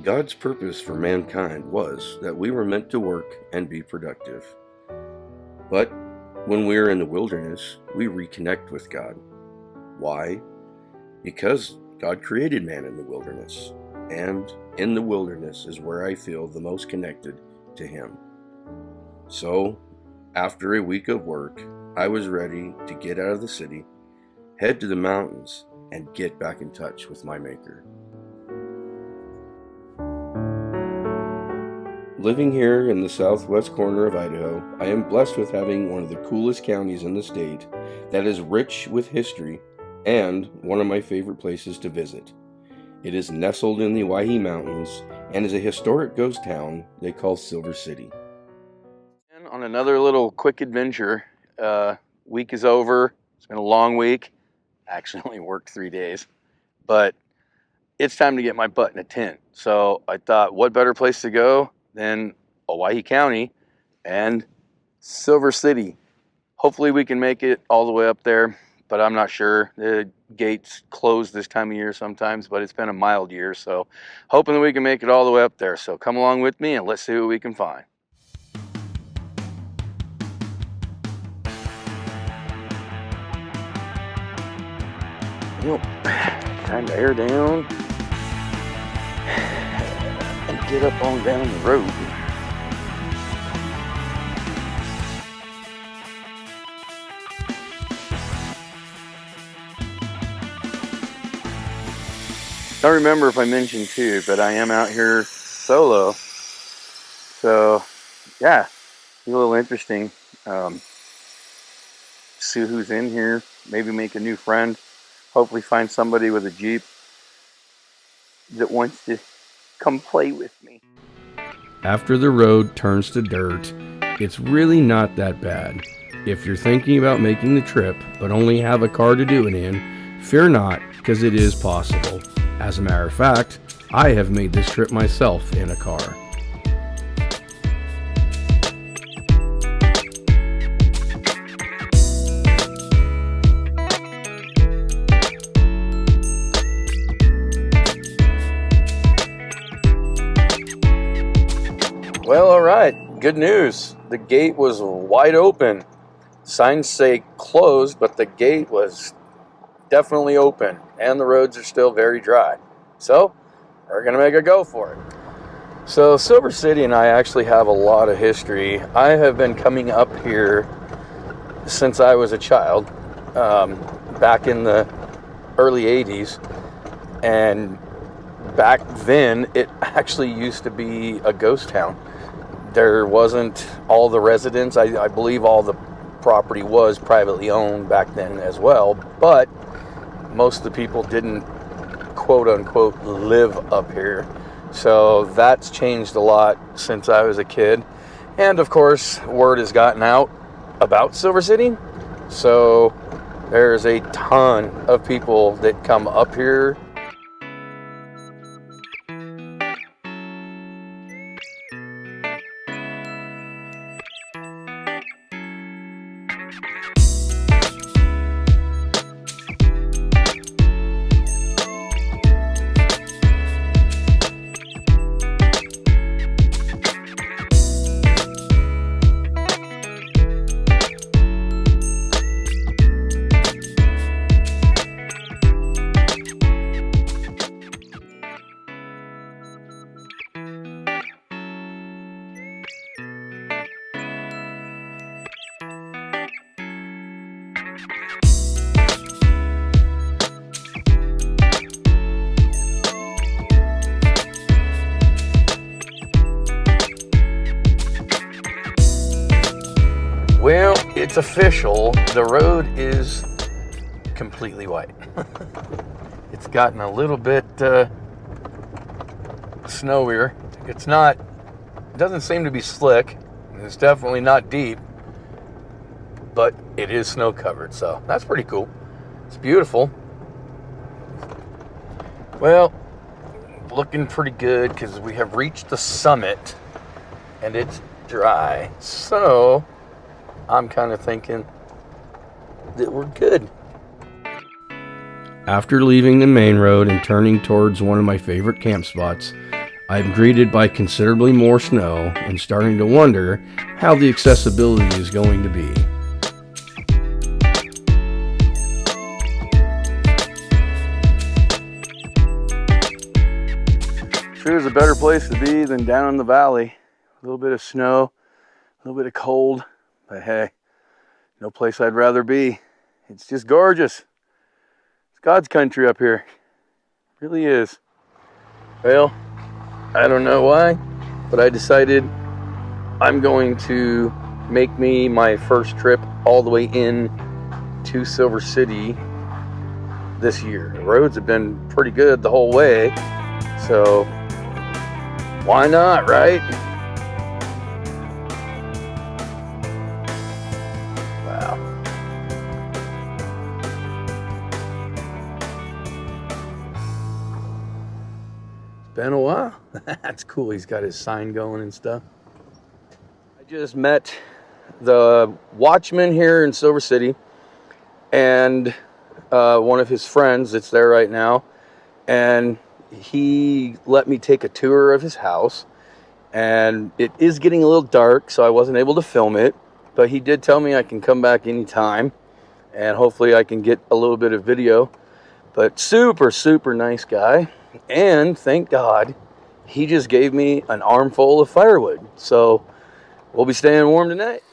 God's purpose for mankind was that we were meant to work and be productive. But when we are in the wilderness, we reconnect with God. Why? Because God created man in the wilderness, and in the wilderness is where I feel the most connected to Him. So, after a week of work, I was ready to get out of the city, head to the mountains, and get back in touch with my Maker. Living here in the southwest corner of Idaho, I am blessed with having one of the coolest counties in the state that is rich with history and one of my favorite places to visit. It is nestled in the Owyhee Mountains and is a historic ghost town they call Silver City. And on another little quick adventure, week is over. It's been a long week. Actually only worked 3 days, but it's time to get my butt in a tent. So I thought, what better place to go than Owyhee County and Silver City. Hopefully we can make it all the way up there, but I'm not sure. The gates close this time of year sometimes, but it's been a mild year, so hoping that we can make it all the way up there. So come along with me and let's see what we can find. Yep. Time to air down and get up on down the road. Don't remember if I mentioned too, but I am out here solo. So yeah, a little interesting. See who's in here, maybe make a new friend. Hopefully find somebody with a Jeep that wants to come play with me. After the road turns to dirt, it's really not that bad. If you're thinking about making the trip but only have a car to do it in, fear not, because it is possible. As a matter of fact, I have made this trip myself in a car. Well, all right, good news. The gate was wide open. Signs say closed, but the gate was definitely open, and the roads are still very dry. So, we're gonna make a go for it. So, Silver City and I actually have a lot of history. I have been coming up here since I was a child, back in the early 80s, and back then it actually used to be a ghost town. There wasn't all the residents. I believe all the property was privately owned back then as well, but most of the people didn't quote unquote live up here. So that's changed a lot since I was a kid. And of course, word has gotten out about Silver City. So there's a ton of people that come up here. Well, it's official. The road is completely white. It's gotten a little bit snowier. It doesn't seem to be slick. It's definitely not deep, but it is snow covered, so that's pretty cool. It's beautiful. Well, looking pretty good because we have reached the summit and it's dry. So I'm kind of thinking that we're good. After leaving the main road and turning towards one of my favorite camp spots, I'm greeted by considerably more snow and starting to wonder how the accessibility is going to be. Sure is a better place to be than down in the valley. A little bit of snow, a little bit of cold, but hey, no place I'd rather be. It's just gorgeous. It's God's country up here. It really is. Well, I don't know why, but I decided I'm going to make me my first trip all the way in to Silver City this year. The roads have been pretty good the whole way, so why not, right? Wow. It's been a while. That's cool. He's got his sign going and stuff. I just met the watchman here in Silver City and one of his friends that's there right now, and he let me take a tour of his house, and it is getting a little dark, so I wasn't able to film it, but he did tell me I can come back anytime, and hopefully I can get a little bit of video. But super nice guy, and thank God he just gave me an armful of firewood, so we'll be staying warm tonight.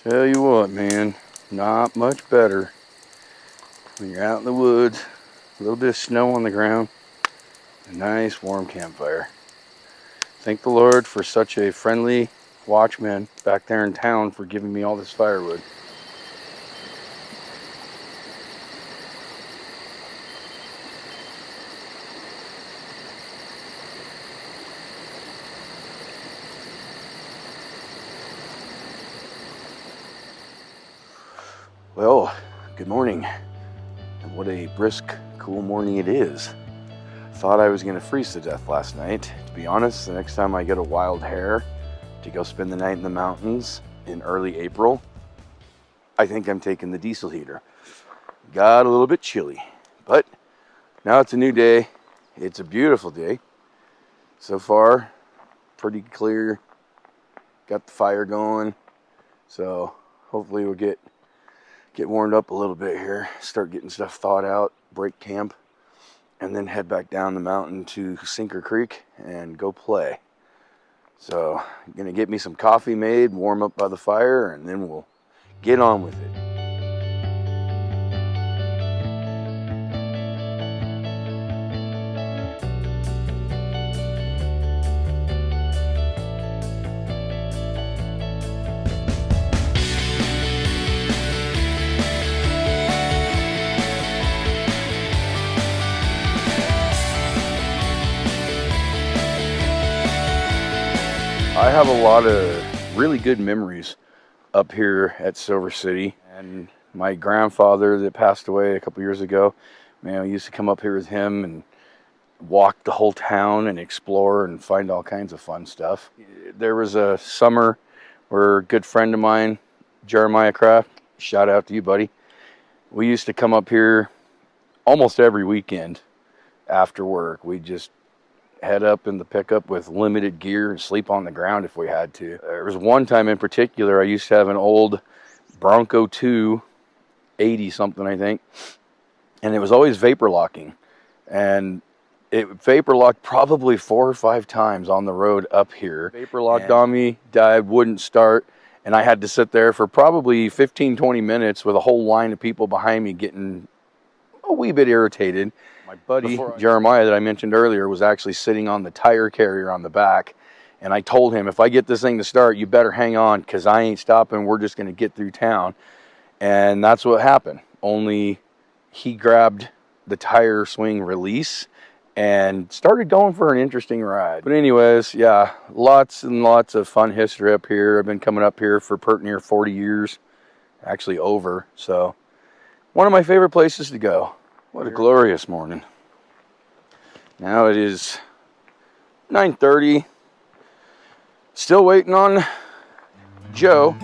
Tell you what, man, not much better when you're out in the woods, a little bit of snow on the ground, a nice warm campfire. Thank the Lord for such a friendly watchman back there in town for giving me all this firewood. Well, good morning. And what a brisk, cool morning it is. Thought I was going to freeze to death last night. To be honest, the next time I get a wild hair to go spend the night in the mountains in early April, I think I'm taking the diesel heater. Got a little bit chilly, but now it's a new day. It's a beautiful day. So far, pretty clear. Got the fire going. So hopefully we'll get warmed up a little bit here, start getting stuff thawed out, break camp, and then head back down the mountain to Sinker Creek and go play. So I'm gonna get me some coffee made, warm up by the fire, and then we'll get on with it. I have a lot of really good memories up here at Silver City, and my grandfather that passed away a couple years ago, man, I used to come up here with him and walk the whole town and explore and find all kinds of fun stuff. There was a summer where a good friend of mine, Jeremiah Kraft, shout out to you, buddy. We used to come up here almost every weekend after work. We just head up in the pickup with limited gear and sleep on the ground if we had to. There was one time in particular, I used to have an old Bronco 2, 80 something I think, and it was always vapor locking, and it vapor locked probably 4 or 5 times on the road up here. Vapor locked on me, died, wouldn't start, and I had to sit there for probably 15-20 minutes with a whole line of people behind me getting a wee bit irritated. My buddy, Jeremiah, that I mentioned earlier, was actually sitting on the tire carrier on the back. And I told him, if I get this thing to start, you better hang on, because I ain't stopping. We're just going to get through town. And that's what happened. Only he grabbed the tire swing release and started going for an interesting ride. But anyways, yeah, lots and lots of fun history up here. I've been coming up here for pert near 40 years, actually over. So one of my favorite places to go. What a glorious morning. Now it is 9:30. Still waiting on Joe.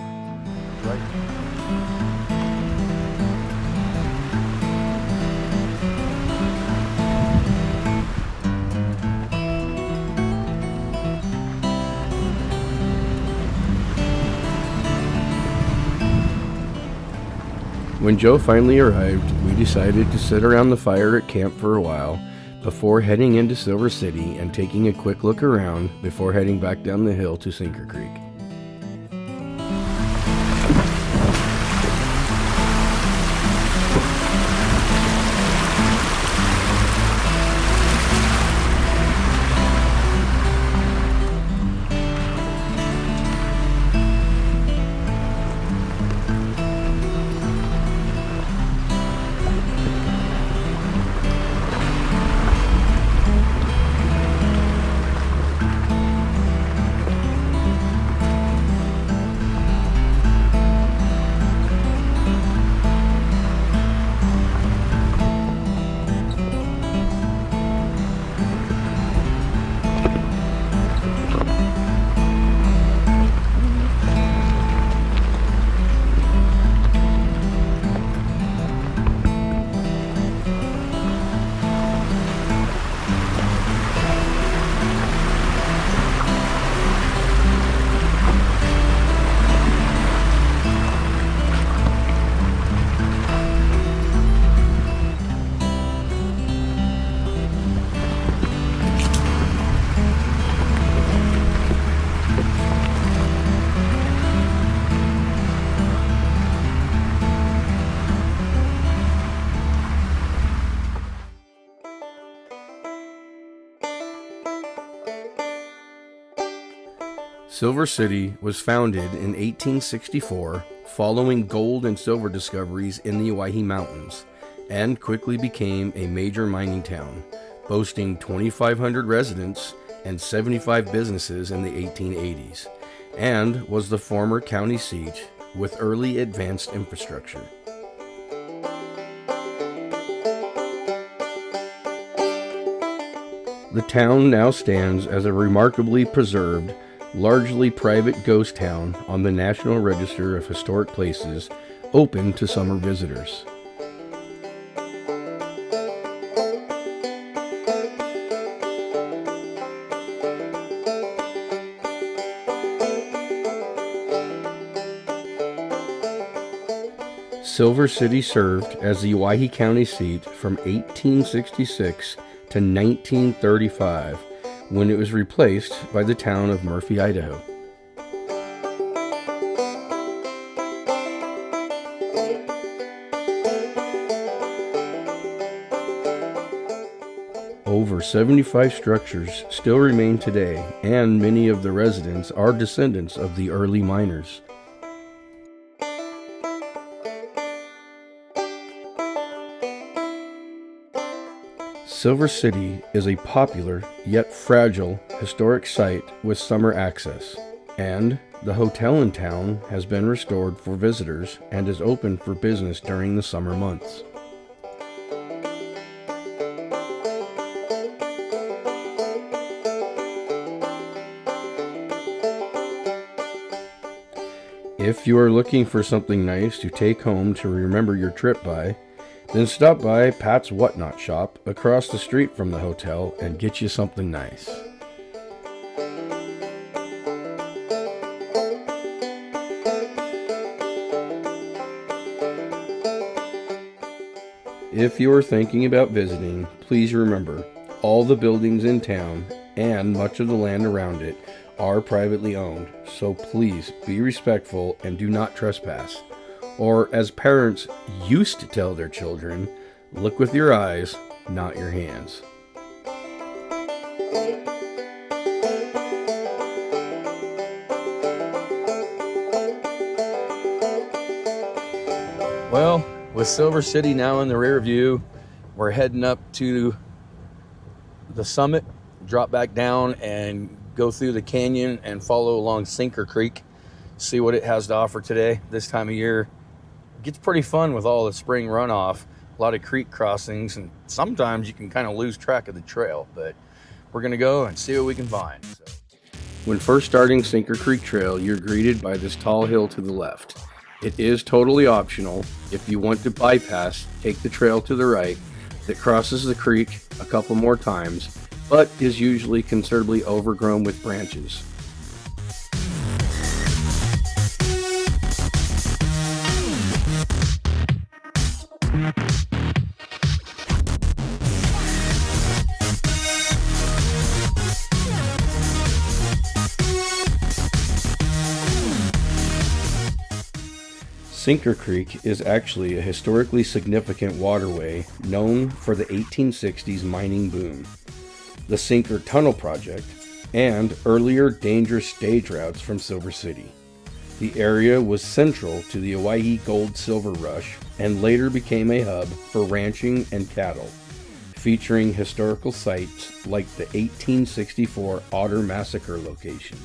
When Joe finally arrived, we decided to sit around the fire at camp for a while before heading into Silver City and taking a quick look around before heading back down the hill to Sinker Creek. Silver City was founded in 1864 following gold and silver discoveries in the Owyhee Mountains, and quickly became a major mining town, boasting 2,500 residents and 75 businesses in the 1880s, and was the former county seat with early advanced infrastructure. The town now stands as a remarkably preserved, largely private ghost town on the National Register of Historic Places, open to summer visitors. Silver City served as the Owyhee County seat from 1866 to 1935, when it was replaced by the town of Murphy, Idaho. Over 75 structures still remain today, and many of the residents are descendants of the early miners. Silver City is a popular yet fragile historic site with summer access, and the hotel in town has been restored for visitors and is open for business during the summer months. If you are looking for something nice to take home to remember your trip by, then stop by Pat's Whatnot shop across the street from the hotel and get you something nice. If you are thinking about visiting, please remember, all the buildings in town and much of the land around it are privately owned, so please be respectful and do not trespass. Or, as parents used to tell their children, look with your eyes, not your hands. Well, with Silver City now in the rear view, we're heading up to the summit, drop back down and go through the canyon and follow along Sinker Creek, see what it has to offer today. This time of year it gets pretty fun with all the spring runoff, a lot of creek crossings, and sometimes you can kind of lose track of the trail, but we're going to go and see what we can find. When first starting Sinker Creek Trail, you're greeted by this tall hill to the left. It is totally optional. If you want to bypass, take the trail to the right that crosses the creek a couple more times, but is usually considerably overgrown with branches. Sinker Creek is actually a historically significant waterway known for the 1860s mining boom, the Sinker Tunnel Project, and earlier dangerous stage routes from Silver City. The area was central to the Hawaii gold-silver rush and later became a hub for ranching and cattle, featuring historical sites like the 1864 Otter Massacre location.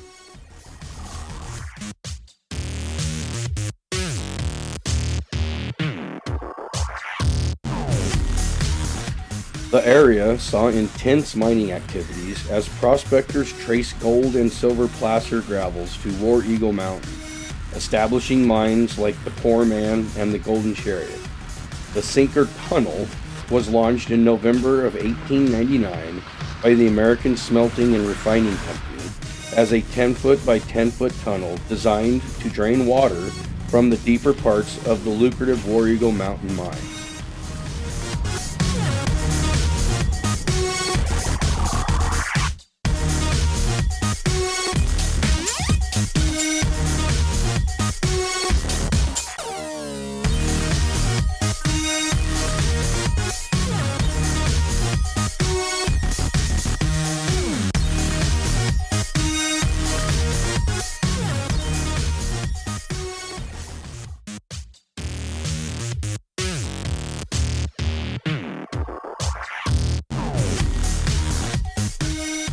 The area saw intense mining activities as prospectors traced gold and silver placer gravels to War Eagle Mountain, establishing mines like the Poor Man and the Golden Chariot. The Sinker Tunnel was launched in November of 1899 by the American Smelting and Refining Company as a 10-foot by 10-foot tunnel designed to drain water from the deeper parts of the lucrative War Eagle Mountain mines.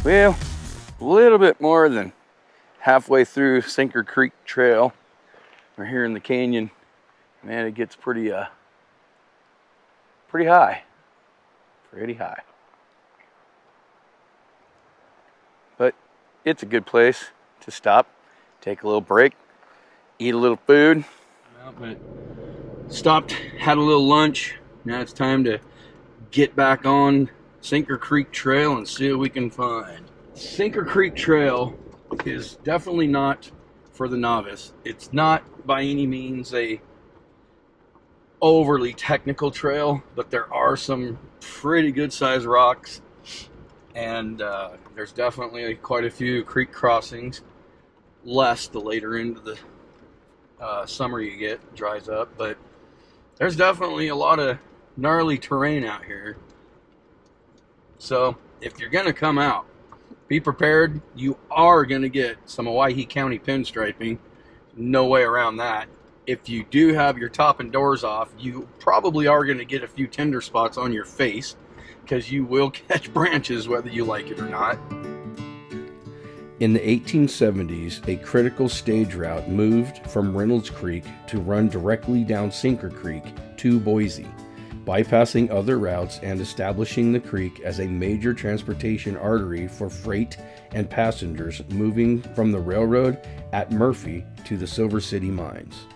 Well, a little bit more than halfway through Sinker Creek Trail. We're here in the canyon. Man, it gets pretty high. Pretty high. But it's a good place to stop, take a little break, eat a little food. But stopped, had a little lunch. Now it's time to get back on Sinker Creek Trail and see what we can find. Sinker Creek Trail is definitely not for the novice. It's not by any means a overly technical trail, but there are some pretty good sized rocks, and there's definitely quite a few creek crossings, less the later into the summer you get, dries up, but there's definitely a lot of gnarly terrain out here. So if you're going to come out, be prepared. You are going to get some Hawaii County pinstriping. No way around that. If you do have your top and doors off, you probably are going to get a few tender spots on your face because you will catch branches whether you like it or not. In the 1870s, a critical stage route moved from Reynolds Creek to run directly down Sinker Creek to Boise, bypassing other routes and establishing the creek as a major transportation artery for freight and passengers moving from the railroad at Murphy to the Silver City mines.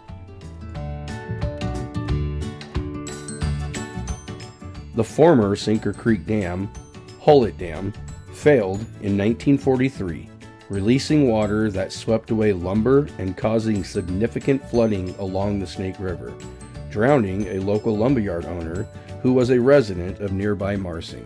The former Sinker Creek Dam, Hullet Dam, failed in 1943, releasing water that swept away lumber and causing significant flooding along the Snake River, drowning a local lumberyard owner who was a resident of nearby Marsing.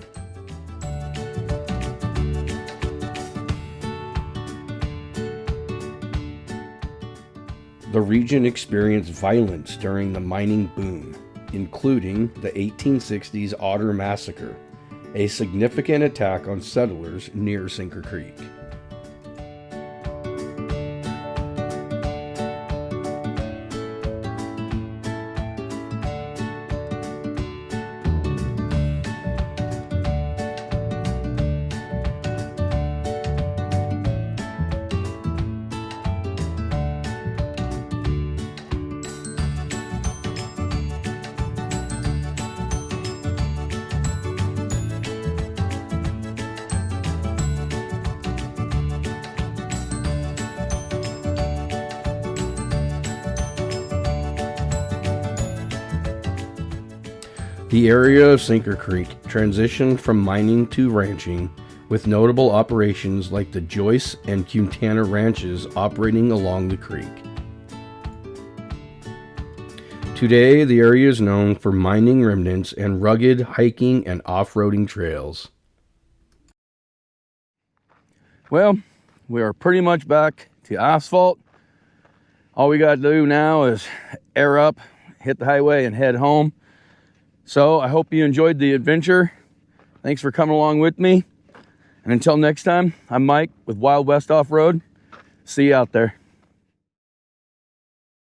The region experienced violence during the mining boom, including the 1860s Otter Massacre, a significant attack on settlers near Sinker Creek. The area of Sinker Creek transitioned from mining to ranching, with notable operations like the Joyce and Quintana ranches operating along the creek. Today, the area is known for mining remnants and rugged hiking and off-roading trails. Well, we are pretty much back to asphalt. All we got to do now is air up, hit the highway, and head home. So I hope you enjoyed the adventure. Thanks for coming along with me. And until next time, I'm Mike with Wild West Off-Road. See you out there.